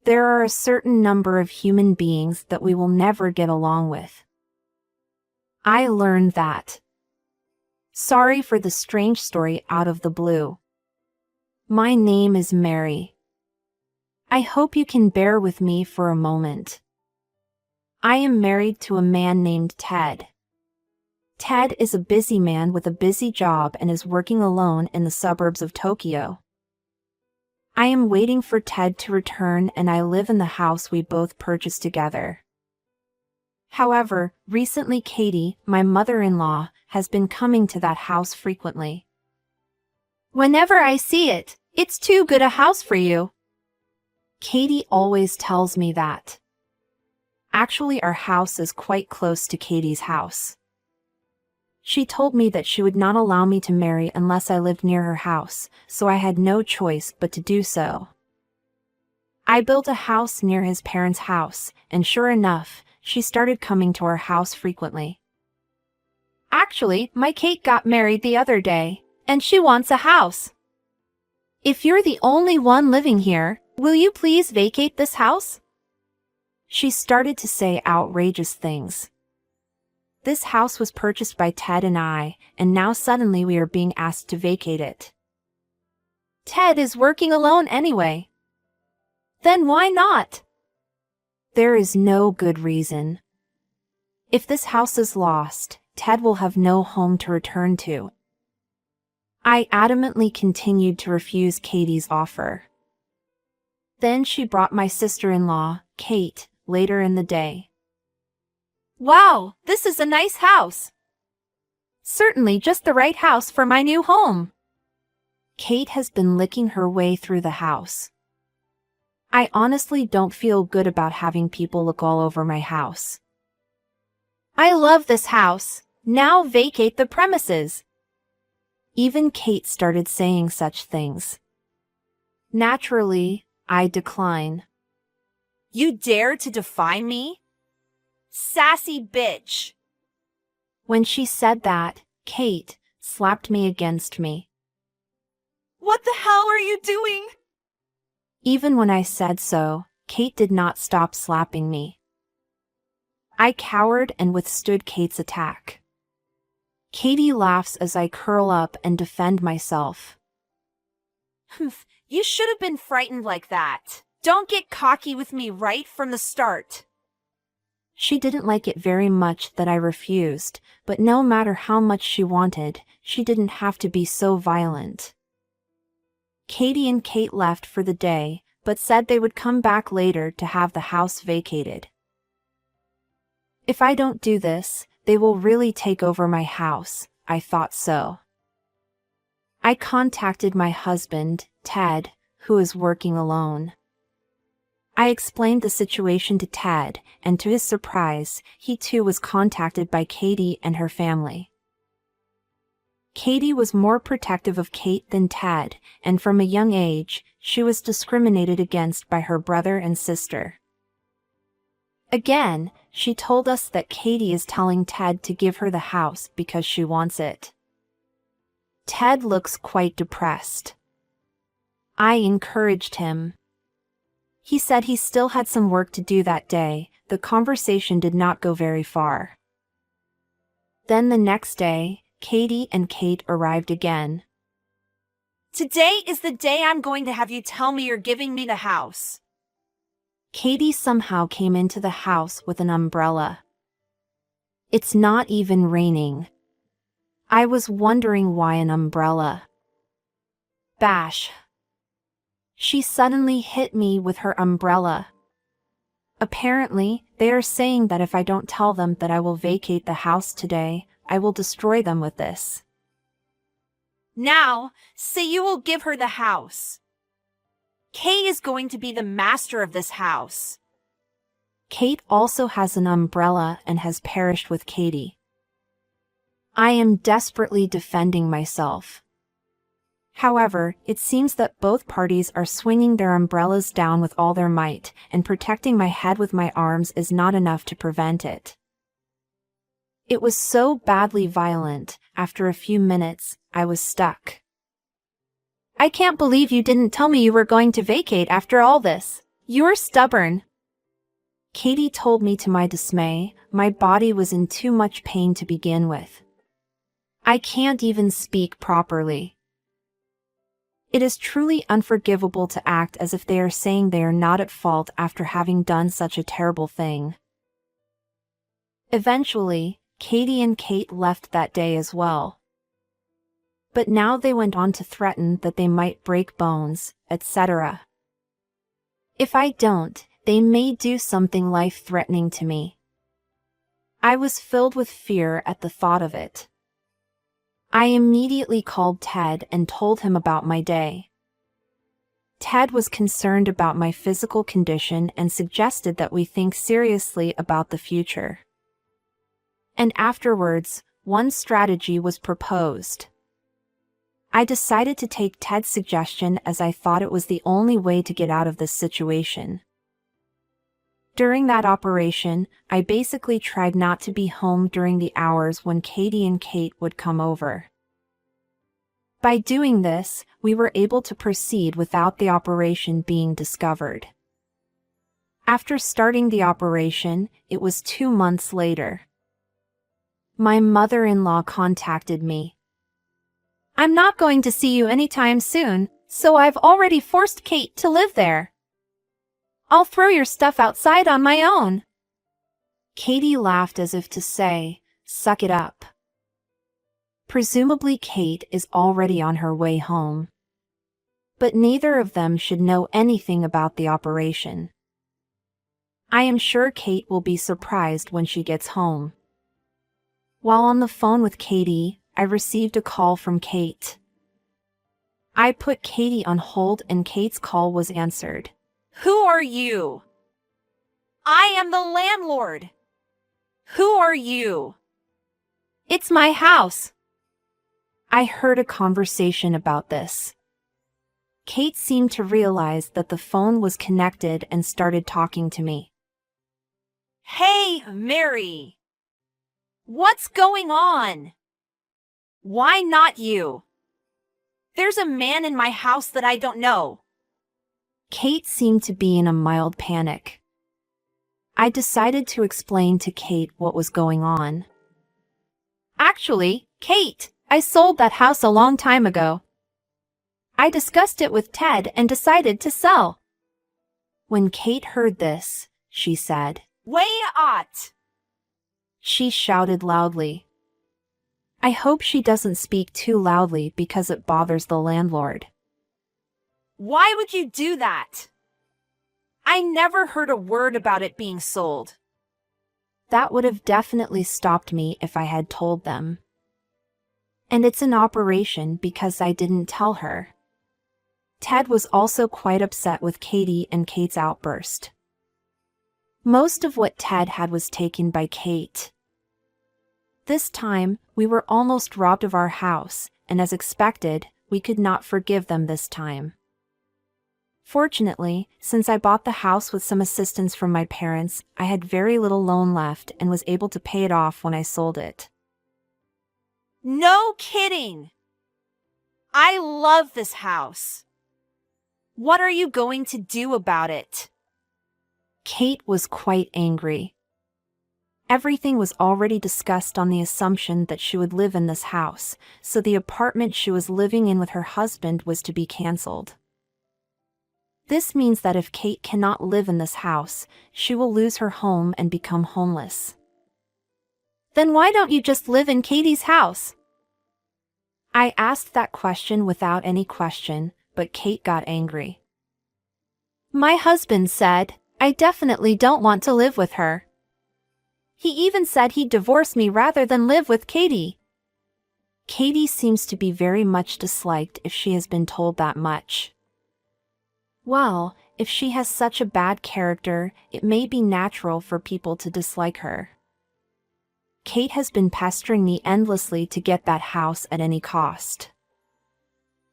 There are a certain number of human beings that we will never get along with. I learned that. Sorry for the strange story out of the blue. My name is Mary. I hope you can bear with me for a moment. I am married to a man named Ted. Ted is a busy man with a busy job and is working alone in the suburbs of Tokyo. I am waiting for Ted to return and I live in the house we both purchased together. However, recently Katie, my mother-in-law, has been coming to that house frequently. Whenever I see it, it's too good a house for you. Katie always tells me that. Actually, our house is quite close to Katie's house. She told me that she would not allow me to marry unless I lived near her house, so I had no choice but to do so. I built a house near his parents' house, and sure enough, she started coming to our house frequently. Actually, my Kate got married the other day, and she wants a house. If you're the only one living here, will you please vacate this house? She started to say outrageous things. This house was purchased by Ted and I, and now suddenly we are being asked to vacate it. Ted is working alone anyway. Then why not? There is no good reason. If this house is lost, Ted will have no home to return to. I adamantly continued to refuse Katie's offer. Then she brought my sister-in-law, Kate, later in the day. Wow, this is a nice house. Certainly just the right house for my new home. Kate has been licking her way through the house. I honestly don't feel good about having people look all over my house. I love this house. Now vacate the premises. Even Kate started saying such things. Naturally, I decline. You dare to defy me? Sassy bitch! When she said that, Kate slapped me against me. What the hell are you doing? Even when I said so, Kate did not stop slapping me. I cowered and withstood Kate's attack. Katie laughs as I curl up and defend myself. You should have been frightened like that. Don't get cocky with me right from the start. She didn't like it very much that I refused, but no matter how much she wanted, she didn't have to be so violent. Katie and Kate left for the day, but said they would come back later to have the house vacated. If I don't do this, they will really take over my house, I thought so. I contacted my husband, Ted, who is working alone. I explained the situation to Ted, and to his surprise, he too was contacted by Katie and her family. Katie was more protective of Kate than Ted, and from a young age, she was discriminated against by her brother and sister. Again, she told us that Katie is telling Ted to give her the house because she wants it. Ted looks quite depressed. I encouraged him. He said he still had some work to do that day. The conversation did not go very far. Then the next day, Katie and Kate arrived again. Today is the day I'm going to have you tell me you're giving me the house. Katie somehow came into the house with an umbrella. It's not even raining. I was wondering why an umbrella. Bash. She suddenly hit me with her umbrella. Apparently, they are saying that if I don't tell them that I will vacate the house today, I will destroy them with this. Now, say you will give her the house. Kay is going to be the master of this house. Kate also has an umbrella and has perished with Katie. I am desperately defending myself. However, it seems that both parties are swinging their umbrellas down with all their might, and protecting my head with my arms is not enough to prevent it. It was so badly violent, after a few minutes, I was stuck. I can't believe you didn't tell me you were going to vacate after all this. You're stubborn. Katie told me to my dismay, my body was in too much pain to begin with. I can't even speak properly. It is truly unforgivable to act as if they are saying they are not at fault after having done such a terrible thing. Eventually, Katie and Kate left that day as well. But now they went on to threaten that they might break bones, etc. If I don't, they may do something life-threatening to me. I was filled with fear at the thought of it. I immediately called Ted and told him about my day. Ted was concerned about my physical condition and suggested that we think seriously about the future. And afterwards, one strategy was proposed. I decided to take Ted's suggestion as I thought it was the only way to get out of this situation. During that operation, I basically tried not to be home during the hours when Katie and Kate would come over. By doing this, we were able to proceed without the operation being discovered. After starting the operation, it was 2 months later. My mother-in-law contacted me. I'm not going to see you anytime soon, so I've already forced Kate to live there. I'll throw your stuff outside on my own. Katie laughed as if to say, suck it up. Presumably Kate is already on her way home. But neither of them should know anything about the operation. I am sure Kate will be surprised when she gets home. While on the phone with Katie, I received a call from Kate. I put Katie on hold and Kate's call was answered. Who are you? I am the landlord. Who are you? It's my house. I heard a conversation about this. Kate seemed to realize that the phone was connected and started talking to me. Hey, Mary. What's going on? Why not you? There's a man in my house that I don't know. Kate seemed to be in a mild panic. I decided to explain to Kate what was going on. Actually, Kate, I sold that house a long time ago. I discussed it with Ted and decided to sell. When Kate heard this, she said, "Wait!" She shouted loudly. I hope she doesn't speak too loudly because it bothers the landlord. Why would you do that? I never heard a word about it being sold. That would have definitely stopped me if I had told them. And it's an operation because I didn't tell her. Ted was also quite upset with Katie and Kate's outburst. Most of what Ted had was taken by Kate. This time, we were almost robbed of our house, and as expected, we could not forgive them this time. Fortunately, since I bought the house with some assistance from my parents, I had very little loan left and was able to pay it off when I sold it. No kidding! I love this house. What are you going to do about it? Kate was quite angry. Everything was already discussed on the assumption that she would live in this house, so the apartment she was living in with her husband was to be cancelled. This means that if Kate cannot live in this house, she will lose her home and become homeless. Then why don't you just live in Katie's house? I asked that question without any question, but Kate got angry. My husband said, I definitely don't want to live with her. He even said he'd divorce me rather than live with Katie. Katie seems to be very much disliked if she has been told that much. Well, if she has such a bad character, it may be natural for people to dislike her. Kate has been pestering me endlessly to get that house at any cost.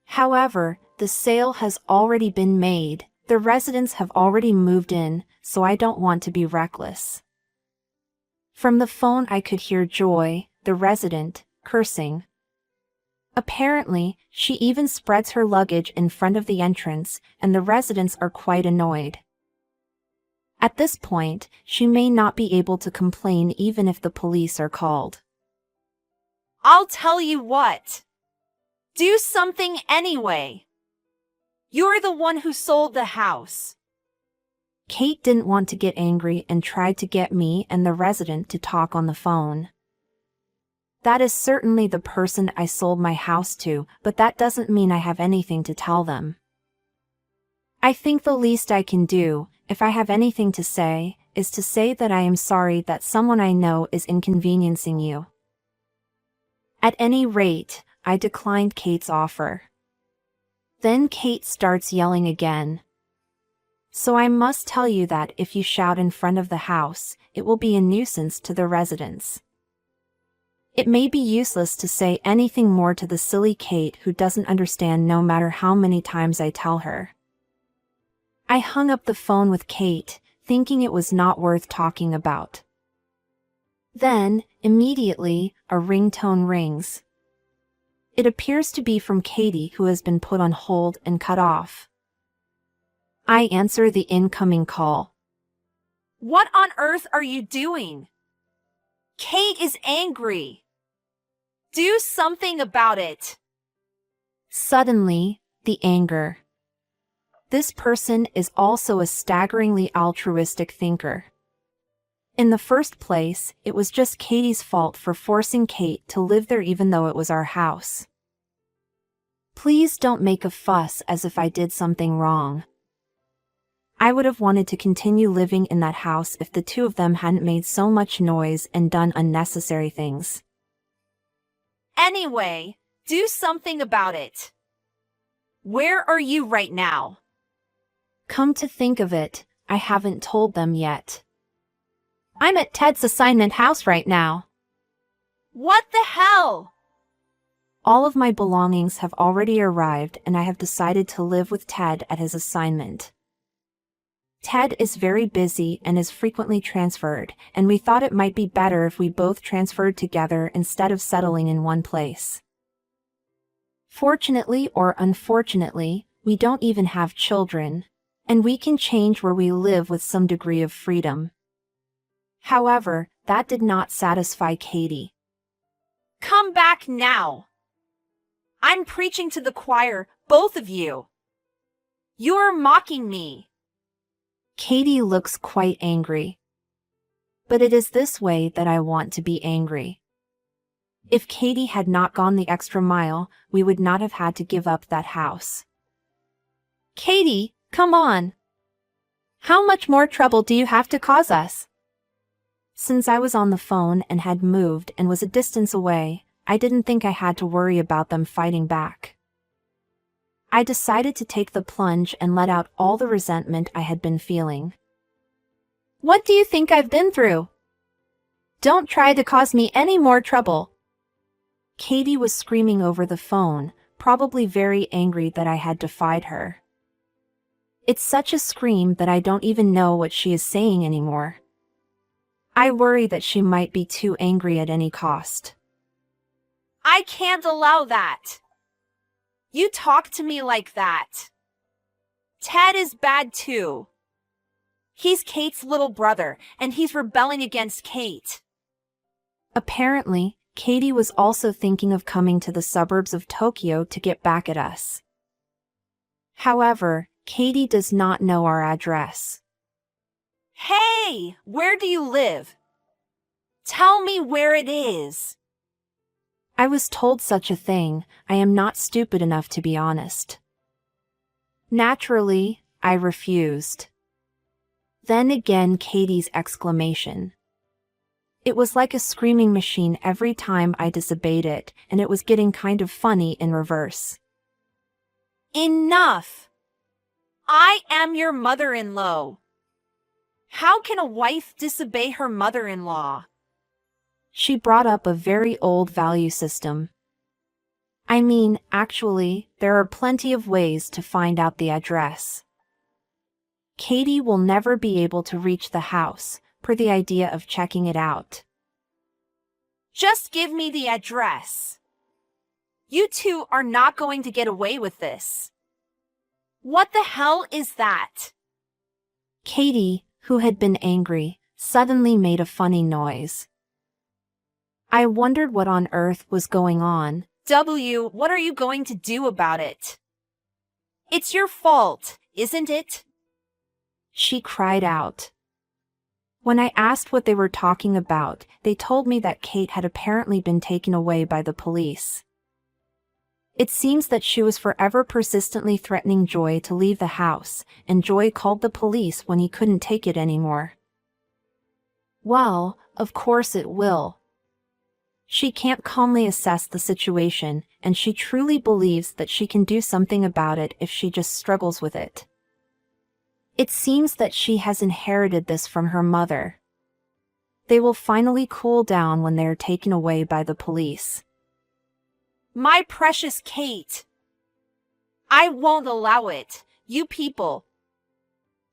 However, the sale has already been made, the residents have already moved in, so I don't want to be reckless. From the phone I could hear Joy, the resident, cursing. Apparently, she even spreads her luggage in front of the entrance, and the residents are quite annoyed. At this point, she may not be able to complain even if the police are called. I'll tell you what. Do something anyway. You're the one who sold the house. Kate didn't want to get angry and tried to get me and the resident to talk on the phone. That is certainly the person I sold my house to, but that doesn't mean I have anything to tell them. I think the least I can do, if I have anything to say, is to say that I am sorry that someone I know is inconveniencing you. At any rate, I declined Kate's offer. Then Kate starts yelling again. So I must tell you that if you shout in front of the house, it will be a nuisance to the residents. It may be useless to say anything more to the silly Kate who doesn't understand no matter how many times I tell her. I hung up the phone with Kate, thinking it was not worth talking about. Then, immediately, a ringtone rings. It appears to be from Katie, who has been put on hold and cut off. I answer the incoming call. What on earth are you doing? Kate is angry. Do something about it. Suddenly, the anger. This person is also a staggeringly altruistic thinker. In the first place, it was just Katie's fault for forcing Kate to live there even though it was our house. Please don't make a fuss as if I did something wrong. I would have wanted to continue living in that house if the two of them hadn't made so much noise and done unnecessary things. Anyway, do something about it. Where are you right now? Come to think of it, I haven't told them yet. I'm at Ted's assignment house right now. What the hell? All of my belongings have already arrived and I have decided to live with Ted at his assignment. Ted is very busy and is frequently transferred, and we thought it might be better if we both transferred together instead of settling in one place. Fortunately or unfortunately, we don't even have children, and we can change where we live with some degree of freedom. However, that did not satisfy Katie. Come back now. I'm preaching to the choir, both of you. You're mocking me. Katie looks quite angry. But it is this way that I want to be angry. If Katie had not gone the extra mile, we would not have had to give up that house. Katie, come on. How much more trouble do you have to cause us? Since I was on the phone and had moved and was a distance away, I didn't think I had to worry about them fighting back. I decided to take the plunge and let out all the resentment I had been feeling. What do you think I've been through? Don't try to cause me any more trouble. Katie was screaming over the phone, probably very angry that I had defied her. It's such a scream that I don't even know what she is saying anymore. I worry that she might be too angry at any cost. I can't allow that. You talk to me like that. Ted is bad too. He's Kate's little brother, and he's rebelling against Kate. Apparently, Katie was also thinking of coming to the suburbs of Tokyo to get back at us. However, Katie does not know our address. Hey, where do you live? Tell me where it is. I was told such a thing. I am not stupid enough to be honest. Naturally, I refused. Then again Katie's exclamation. It was like a screaming machine every time I disobeyed it, and it was getting kind of funny in reverse. Enough! I am your mother-in-law. How can a wife disobey her mother-in-law? She brought up a very old value system. I mean, actually, there are plenty of ways to find out the address. Katie will never be able to reach the house, per the idea of checking it out. Just give me the address. You two are not going to get away with this. What the hell is that? Katie, who had been angry, suddenly made a funny noise. I wondered what on earth was going on. W, what are you going to do about it? It's your fault, isn't it? She cried out. When I asked what they were talking about, they told me that Kate had apparently been taken away by the police. It seems that she was forever persistently threatening Joy to leave the house, and Joy called the police when he couldn't take it anymore. Well, of course it will. She can't calmly assess the situation, and she truly believes that she can do something about it if she just struggles with it. It seems that she has inherited this from her mother. They will finally cool down when they are taken away by the police. My precious Kate! I won't allow it, you people.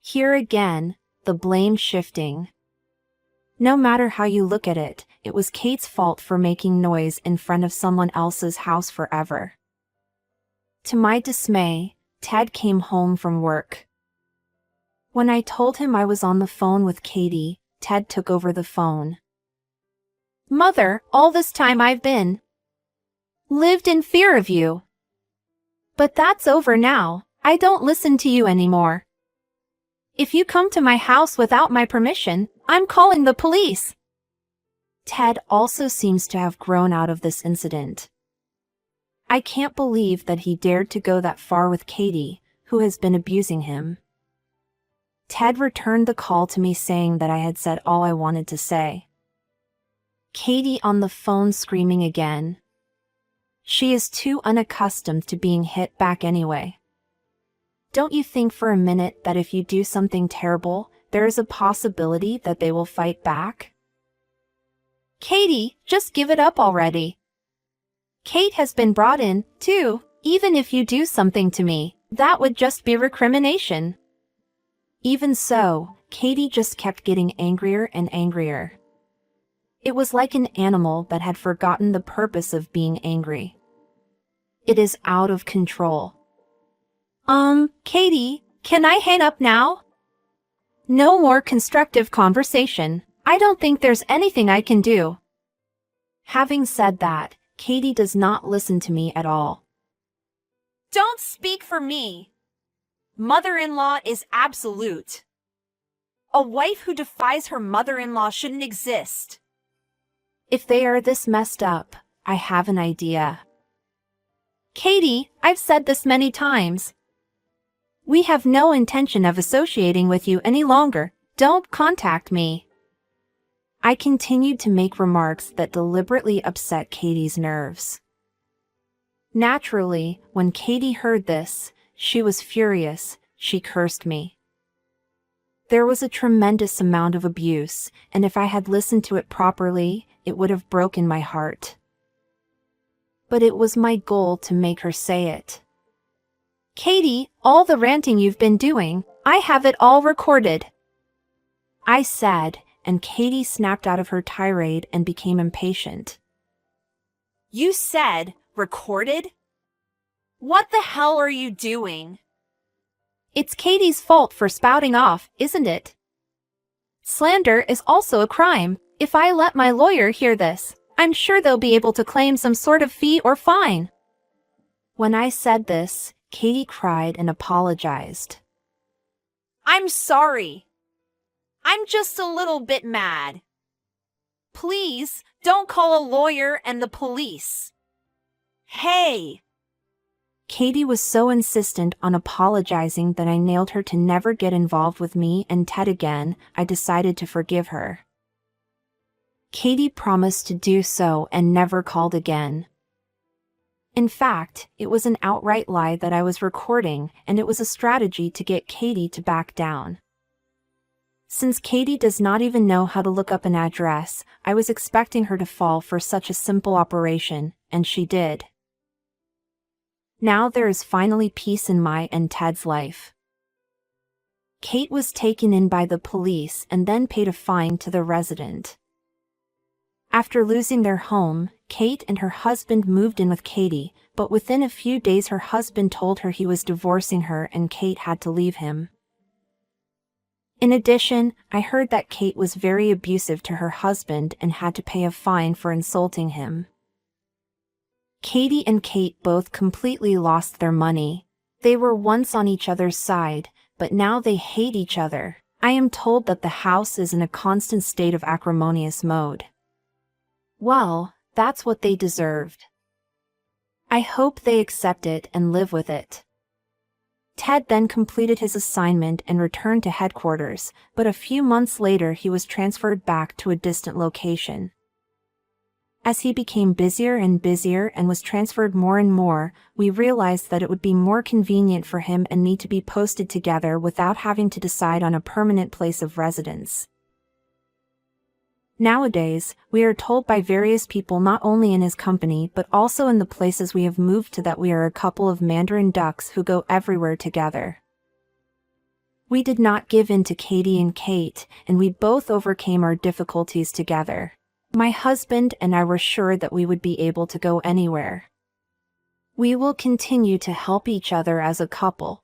Here again, the blame shifting. No matter how you look at it, it was Kate's fault for making noise in front of someone else's house forever. To my dismay, Ted came home from work. When I told him I was on the phone with Katie, Ted took over the phone. Mother, all this time I've lived in fear of you. But that's over now. I don't listen to you anymore. If you come to my house without my permission, I'm calling the police. Ted also seems to have grown out of this incident. I can't believe that he dared to go that far with Katie, who has been abusing him. Ted returned the call to me saying that I had said all I wanted to say. Katie on the phone screaming again. She is too unaccustomed to being hit back anyway. Don't you think for a minute that if you do something terrible, there is a possibility that they will fight back? Katie, just give it up already. Kate has been brought in, too. Even if you do something to me, that would just be recrimination. Even so, Katie just kept getting angrier and angrier. It was like an animal that had forgotten the purpose of being angry. It is out of control. Katie, can I hang up now? No more constructive conversation. I don't think there's anything I can do. Having said that, Katie does not listen to me at all. Don't speak for me. Mother-in-law is absolute. A wife who defies her mother-in-law shouldn't exist. If they are this messed up, I have an idea. Katie, I've said this many times. We have no intention of associating with you any longer. Don't contact me. I continued to make remarks that deliberately upset Katie's nerves. Naturally, when Katie heard this, she was furious. She cursed me. There was a tremendous amount of abuse, and if I had listened to it properly, it would have broken my heart. But it was my goal to make her say it. Katie, all the ranting you've been doing, I have it all recorded. I said, and Katie snapped out of her tirade and became impatient. You said, recorded? What the hell are you doing? It's Katie's fault for spouting off, isn't it? Slander is also a crime. If I let my lawyer hear this, I'm sure they'll be able to claim some sort of fee or fine. When I said this, Katie cried and apologized. I'm sorry. I'm just a little bit mad. Please, don't call a lawyer and the police. Hey! Katie was so insistent on apologizing that I nailed her to never get involved with me and Ted again. I decided to forgive her. Katie promised to do so and never called again. In fact, it was an outright lie that I was recording, and it was a strategy to get Katie to back down. Since Katie does not even know how to look up an address, I was expecting her to fall for such a simple operation, and she did. Now there is finally peace in my and Ted's life. Kate was taken in by the police and then paid a fine to the resident. After losing their home, Kate and her husband moved in with Katie, but within a few days her husband told her he was divorcing her and Kate had to leave him. In addition, I heard that Kate was very abusive to her husband and had to pay a fine for insulting him. Katie and Kate both completely lost their money. They were once on each other's side, but now they hate each other. I am told that the house is in a constant state of acrimonious mode. Well, that's what they deserved. I hope they accept it and live with it. Ted then completed his assignment and returned to headquarters, but a few months later he was transferred back to a distant location. As he became busier and busier and was transferred more and more, we realized that it would be more convenient for him and me to be posted together without having to decide on a permanent place of residence. Nowadays, we are told by various people not only in his company but also in the places we have moved to that we are a couple of Mandarin ducks who go everywhere together. We did not give in to Katie and Kate, and we both overcame our difficulties together. My husband and I were sure that we would be able to go anywhere. We will continue to help each other as a couple.